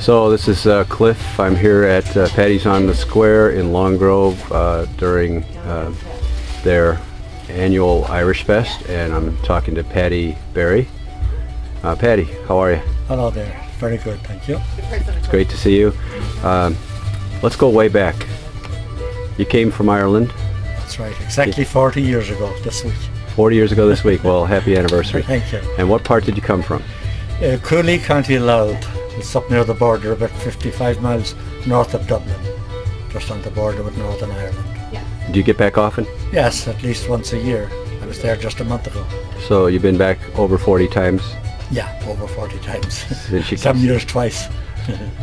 So this is Cliff. I'm here at Paddy's on the Square in Long Grove during their annual Irish Fest, and I'm talking to Paddy Barry. Paddy, how are you? Hello there. Very good, thank you. It's great to see you. Let's go way back. You came from Ireland. That's right, exactly 40 years ago this week. 40 years ago this week. Well, happy anniversary. Thank you. And what part did you come from? Cooley, County Louth. It's up near the border, about 55 miles north of Dublin, just on the border with Northern Ireland. Do you get back often? Yes, at least once a year. I was there just a month ago. So you've been back over 40 times? Yeah, over 40 times. Since Some years twice.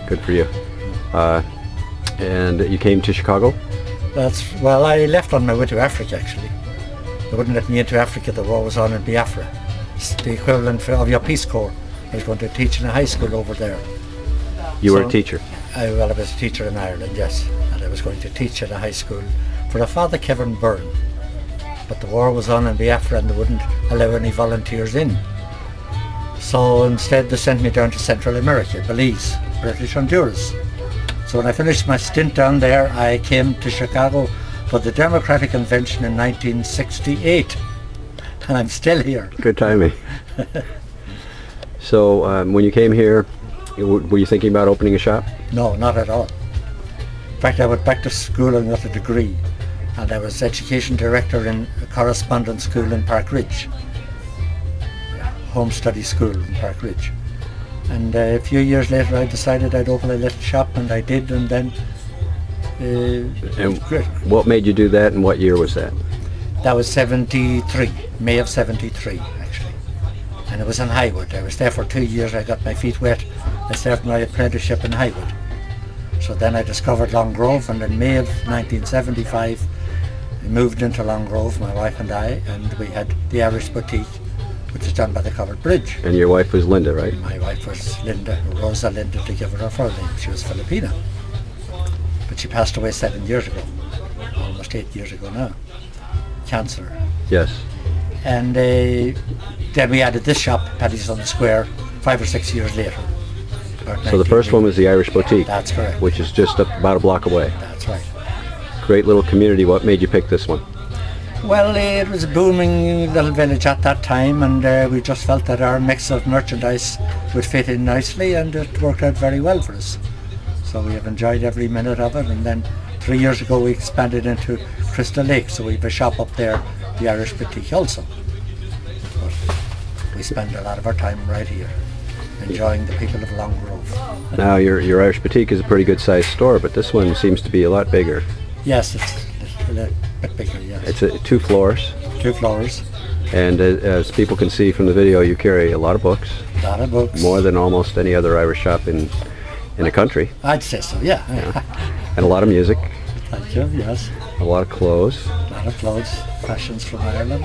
Good for you. And you came to Chicago? Well, I left on my way to Africa, actually. They wouldn't let me into Africa. The war was on in Biafra. It's the equivalent of your Peace Corps. I was going to teach in a high school over there. You were a teacher? I was a teacher in Ireland, yes. And I was going to teach at a high school for a Father Kevin Byrne. But the war was on in Biafra and they wouldn't allow any volunteers in. So instead they sent me down to Central America, Belize, British Honduras. So when I finished my stint down there, I came to Chicago for the Democratic Convention in 1968. And I'm still here. Good timing. So when you came here, were you thinking about opening a shop? No, not at all. In fact, I went back to school and got a degree. And I was education director in a correspondence school in Park Ridge. Home study school in Park Ridge. And a few years later I decided I'd open a little shop, and I did, and then and what made you do that, and what year was that? That was 73, May of 73 actually. And it was in Highwood. I was there for 2 years. I got my feet wet. I served my apprenticeship in Highwood. So then I discovered Long Grove, and in May of 1975 we moved into Long Grove, my wife and I, and we had the Irish Boutique, which is done by the Covered Bridge. And your wife was Linda, right? My wife was Linda, Rosa Linda, to give her her full name. She was Filipina. But she passed away 7 years ago, almost 8 years ago now. Cancer. Yes. And then we added this shop, Paddy's on the Square, 5 or 6 years later. So the first one was the Irish Boutique. That's correct. Which is just about a block away. That's right. Great little community. What made you pick this one? Well, it was a booming little village at that time, and we just felt that our mix of merchandise would fit in nicely, and it worked out very well for us. So we have enjoyed every minute of it. And then 3 years ago we expanded into Crystal Lake, so we have a shop up there, the Irish Boutique also. But we spend a lot of our time right here, enjoying the people of Long Grove. Now your Irish Boutique is a pretty good sized store, but this one seems to be a lot bigger. Yes, it's a little bit bigger, yes. It's 2 floors. 2 floors. And as people can see from the video, you carry a lot of books. A lot of books. More than almost any other Irish shop in the country. I'd say so, yeah. And a lot of music. Thank you, yes. A lot of clothes. A lot of clothes, fashions from Ireland.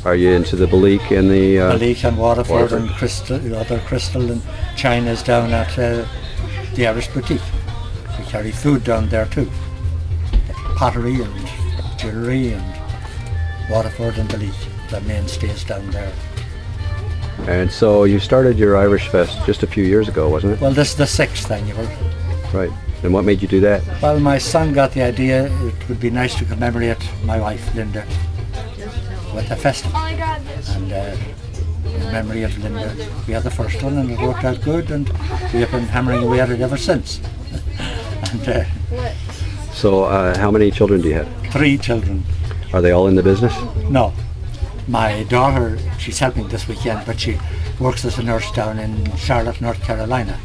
Are you into the Balik and the... Balik and Waterford and Crystal, other Crystal and China's down at the Irish Boutique. We carry food down there too. Pottery and jewellery and Waterford and Balik, the mainstays down there. And so you started your Irish Fest just a few years ago, wasn't it? Well, this is the 6th annual. Right. And what made you do that? Well, my son got the idea it would be nice to commemorate my wife, Linda, with a festival. And in memory of Linda, we had the first one, and it worked out good, and we have been hammering away at it ever since. And so how many children do you have? 3 children. Are they all in the business? No. My daughter, she's helping this weekend, but she works as a nurse down in Charlotte, North Carolina.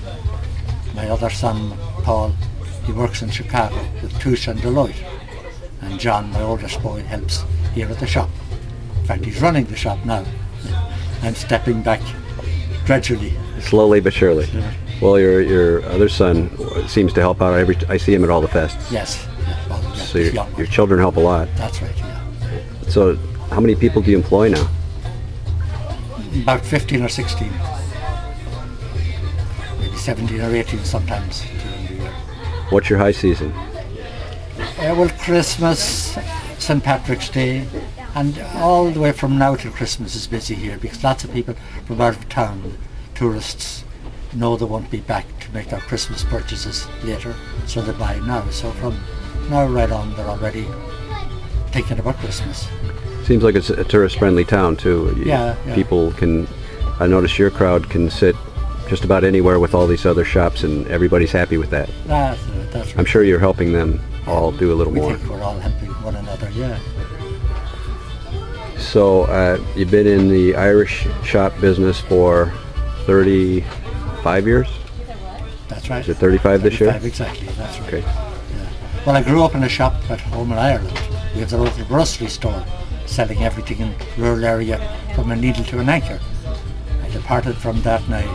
My other son, Paul, he works in Chicago with Touche and Deloitte. And John, my oldest boy, helps here at the shop. In fact, he's running the shop now. I'm stepping back gradually. Slowly but surely. Well, your other son seems to help out. I see him at all the fests. Yes. Well, yeah, so your children help a lot. That's right, yeah. So how many people do you employ now? About 15 or 16. Maybe 17 or 18 sometimes during the year. What's your high season? Well, Christmas, St. Patrick's Day, and all the way from now till Christmas is busy here because lots of people from out of town, tourists, know they won't be back to make their Christmas purchases later, so they buy now. So from now right on, they're already thinking about Christmas. Seems like it's a tourist-friendly town too. Yeah. People can. I notice your crowd can sit just about anywhere with all these other shops, and everybody's happy with that. That's right. I'm sure you're helping them all do a little more. We think we're all helping one another. Yeah. So you've been in the Irish shop business for 35 years? That's right. Is it 35 this year? 35, exactly, that's right. Okay. Yeah. Well, I grew up in a shop at home in Ireland. We have the local grocery store selling everything in the rural area from a needle to an anchor. I departed from that and I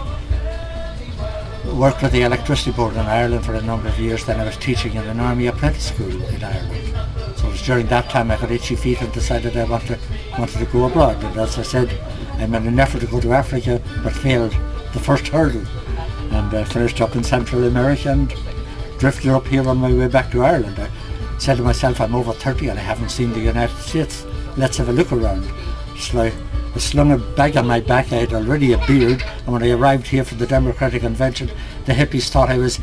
worked with the electricity board in Ireland for a number of years. Then I was teaching in an army apprentice school in Ireland. So it was during that time I got itchy feet and decided I wanted to go abroad. And as I said, I made an effort to go to Africa but failed the first hurdle. And I finished up in Central America and drifted up here on my way back to Ireland. I said to myself, I'm over 30 and I haven't seen the United States. Let's have a look around. So I slung a bag on my back. I had already a beard, and when I arrived here for the Democratic Convention, the hippies thought I was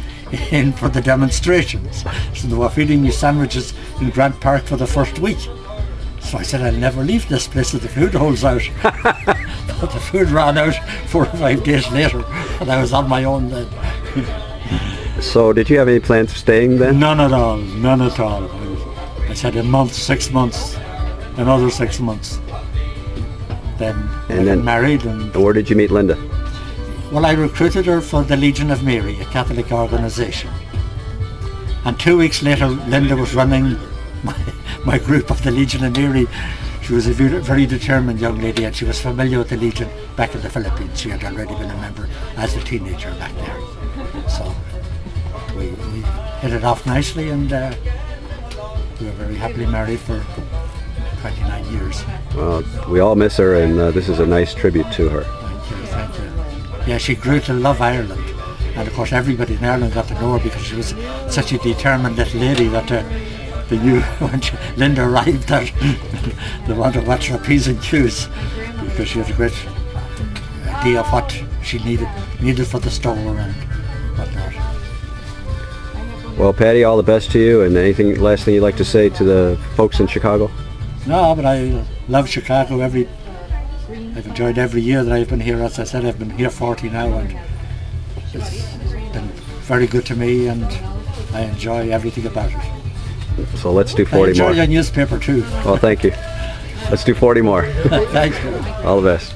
in for the demonstrations. So they were feeding me sandwiches in Grant Park for the first week. So I said, I'll never leave this place if the food holds out. But the food ran out 4 or 5 days later, and I was on my own then. So did you have any plans of staying then? None at all, none at all. I said a month, 6 months, another 6 months. Then I got married. And where did you meet Linda? Well, I recruited her for the Legion of Mary, a Catholic organisation. And 2 weeks later, Linda was running my group of the Legion of Mary. She was a very determined young lady, and she was familiar with the Legion back in the Philippines. She had already been a member as a teenager back there. So we hit it off nicely, and we were very happily married for 29 years. Well, we all miss her, and this is a nice tribute to her. Thank you. Yeah, she grew to love Ireland, and of course everybody in Ireland got to know her because she was such a determined little lady that when Linda arrived there, they wanted to watch her P's and Q's because she had a great idea of what she needed for the store and whatnot. Well, Paddy, all the best to you, and last thing you'd like to say to the folks in Chicago? No, but I love Chicago. I've enjoyed every year that I've been here. As I said, I've been here 40 now, and it's been very good to me, and I enjoy everything about it. So let's do 40 more. I enjoy your newspaper too. Well, thank you. Let's do 40 more. Thank you. All the best.